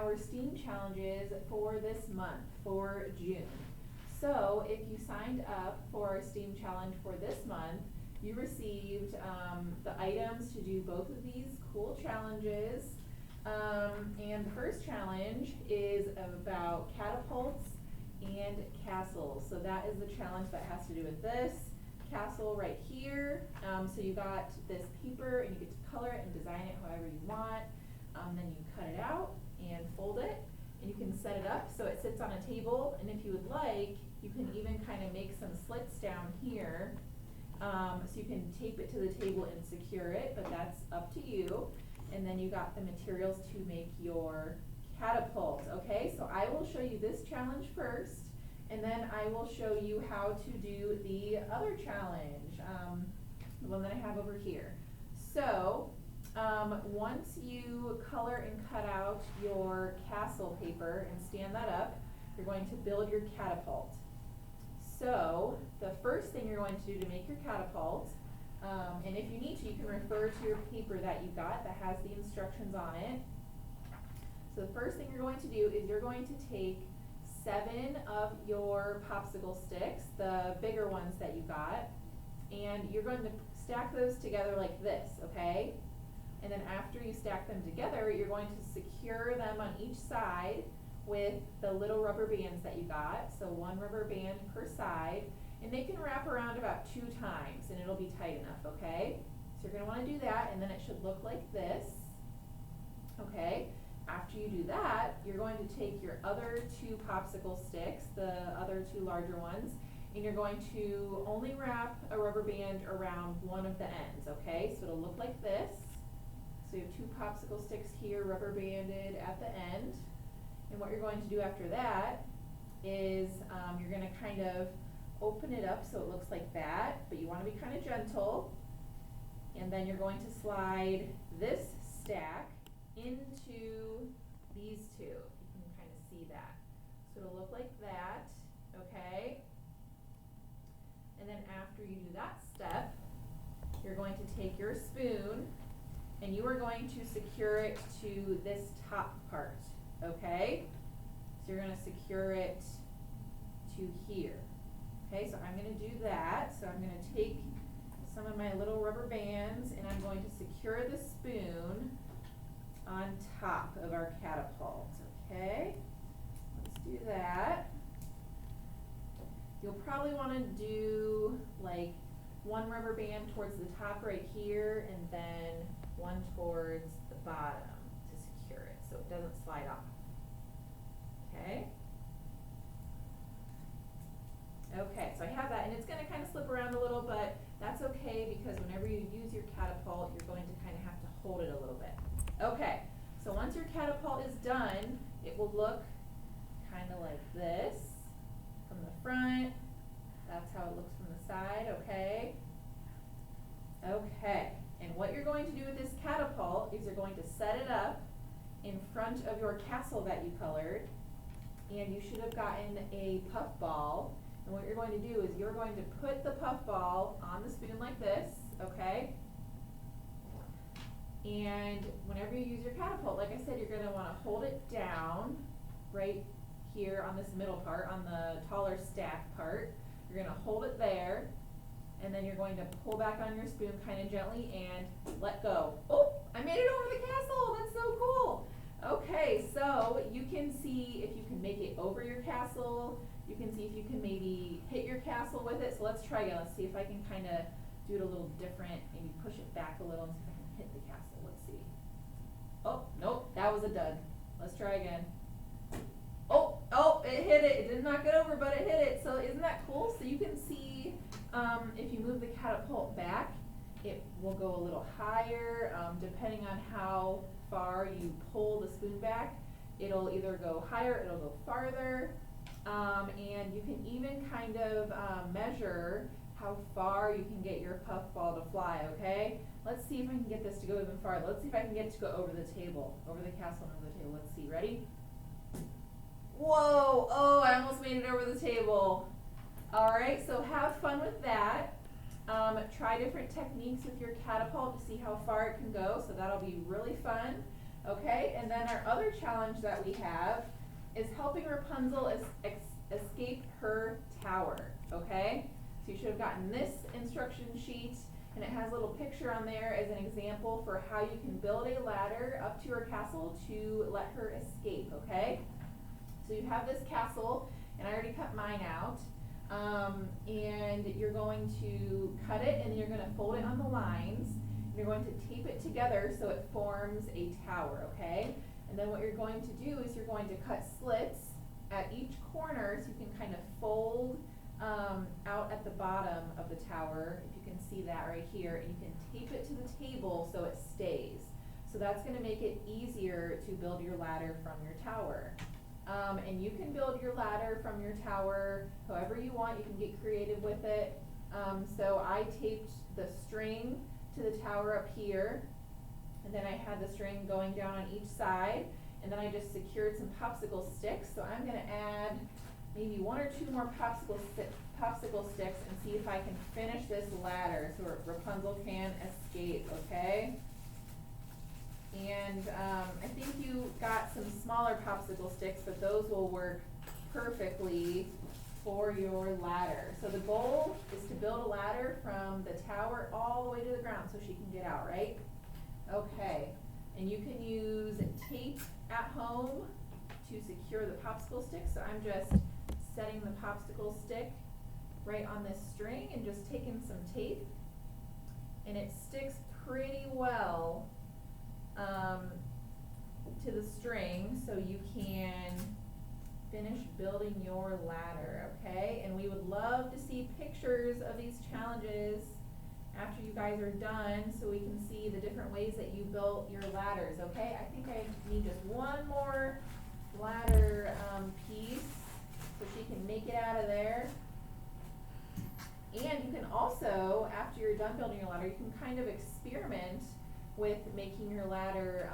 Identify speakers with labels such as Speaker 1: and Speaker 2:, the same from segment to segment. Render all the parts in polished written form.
Speaker 1: our STEAM challenges for this month, for June. So if you signed up for our STEAM challenge for this month, you received the items to do both of these cool challenges. And the first challenge is about catapults and castles. So that is the challenge that has to do with this castle right here. So you got this paper and you get to color it and design it however you want. Then you cut it out and fold it, and you can set it up so it sits on a table, and if you would like, you can even kind of make some slits down here. So you can tape it to the table and secure it, but that's up to you. And then you got the materials to make your catapult, okay? So I will show you this challenge first, and then I will show you how to do the other challenge, the one that I have over here. So, once you color and cut out your castle paper and stand that up, you're going to build your catapult. So, the first thing you're going to do to make your catapult, and if you need to, you can refer to your paper that you got that has the instructions on it. So the first thing you're going to do is you're going to take 7 of your popsicle sticks, the bigger ones that you got, and you're going to stack those together like this, okay? And then after you stack them together, you're going to secure them on each side with the little rubber bands that you got. So 1 rubber band per side, and they can wrap around about 2 times and it'll be tight enough, okay? So you're gonna wanna do that, and then it should look like this, okay? After you do that, you're going to take your other 2 popsicle sticks, the other 2 larger ones, and you're going to only wrap a rubber band around one of the ends, okay? So it'll look like this. So you have 2 popsicle sticks here, rubber banded at the end. And what you're going to do after that is you're going to kind of open it up so it looks like that, but you want to be kind of gentle. And then you're going to slide this stack into these 2. You can kind of see that. So it'll look like that, okay? And then after you do that step, you're going to take your spoon and you are going to secure it to this top part, okay? So you're going to secure it to here. Okay, so I'm going to do that. So I'm going to take some of my little rubber bands and I'm going to secure the spoon on top of our catapult, okay? Let's do that. You'll probably want to do like 1 rubber band towards the top right here and then 1 towards the bottom to secure it so it doesn't slide off. Okay? Okay, so I have that, and it's going to kind of slip around a little, but that's okay because whenever you use your catapult, you're going to kind of have to hold it a little bit. Okay, so once your catapult is done, it will look kind of like this from the front. That's how it looks from the side, okay? Okay, and what you're going to do with this catapult is you're going to set it up in front of your castle that you colored, and you should have gotten a puff ball. And what you're going to do is you're going to put the puff ball on the spoon like this, okay? And whenever you use your catapult, like I said, you're going to want to hold it down right here on this middle part, on the taller stack part. You're going to hold it there, and then you're going to pull back on your spoon kind of gently and let go. Oh, I made it over the castle. That's so cool. Okay, so you can see if you can make it over your castle. You can see if you can maybe hit your castle with it. So let's try again. Let's see if I can kind of do it a little different. Maybe push it back a little and see if I can hit the castle. Let's see. Oh, nope, that was a dud. Let's try again. Oh, it hit it. It did not get over, but it hit it. So isn't that cool? So you can see if you move the catapult back, it will go a little higher. Depending on how far you pull the spoon back, it'll either go higher, it'll go farther. And you can even kind of measure how far you can get your puffball to fly, okay? Let's see if I can get this to go even farther. Let's see if I can get it to go over the table, over the castle and over the table. Let's see, ready? Whoa, oh, I almost made it over the table. All right, so have fun with that. Try different techniques with your catapult to see how far it can go, so that'll be really fun. Okay, and then our other challenge that we have is helping Rapunzel escape her tower, okay? So you should have gotten this instruction sheet, and it has a little picture on there as an example for how you can build a ladder up to her castle to let her escape, okay? So you have this castle, and I already cut mine out, and you're going to cut it, and then you're going to fold it on the lines, and you're going to tape it together so it forms a tower, okay? And then what you're going to do is you're going to cut slits at each corner so you can kind of fold out at the bottom of the tower, if you can see that right here, and you can tape it to the table so it stays. So that's going to make it easier to build your ladder from your tower. And you can build your ladder from your tower however you want. You can get creative with it. So I taped the string to the tower up here, and then I had the string going down on each side, and then I just secured some popsicle sticks. So I'm going to add maybe 1 or 2 more popsicle sticks and see if I can finish this ladder so Rapunzel can escape, okay? And I think you got some smaller popsicle sticks, but those will work perfectly for your ladder. So the goal is to build a ladder from the tower all the way to the ground so she can get out, right? Okay, and you can use tape at home to secure the popsicle stick. So I'm just setting the popsicle stick right on this string and just taking some tape, and it sticks pretty well to the string so you can finish building your ladder, okay? And we would love to see pictures of these challenges after you guys are done so we can see the different ways that you built your ladders, okay? I think I need just one more ladder piece so she can make it out of there. And you can also, after you're done building your ladder, you can kind of experiment with making your ladder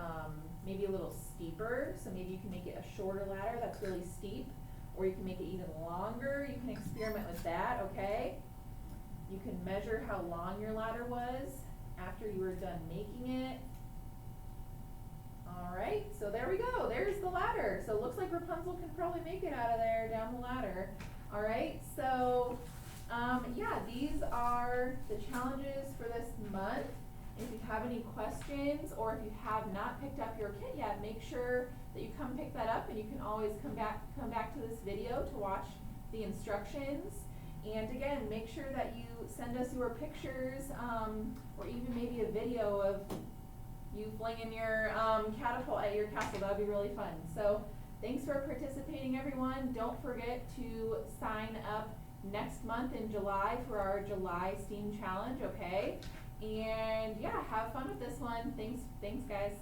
Speaker 1: maybe a little steeper. So maybe you can make it a shorter ladder that's really steep, or you can make it even longer. You can experiment with that, okay? You can measure how long your ladder was after you were done making it. All right, so there we go. There's the ladder. So it looks like Rapunzel can probably make it out of there down the ladder. All right, so yeah, these are the challenges for this month. If you have any questions, or if you have not picked up your kit yet, make sure that you come pick that up, and you can always come back to this video to watch the instructions. And again, make sure that you send us your pictures, or even maybe a video of you flinging your catapult at your castle. That would be really fun. So thanks for participating, everyone. Don't forget to sign up next month in July for our July STEAM challenge, okay? And yeah, have fun with this one. Thanks guys.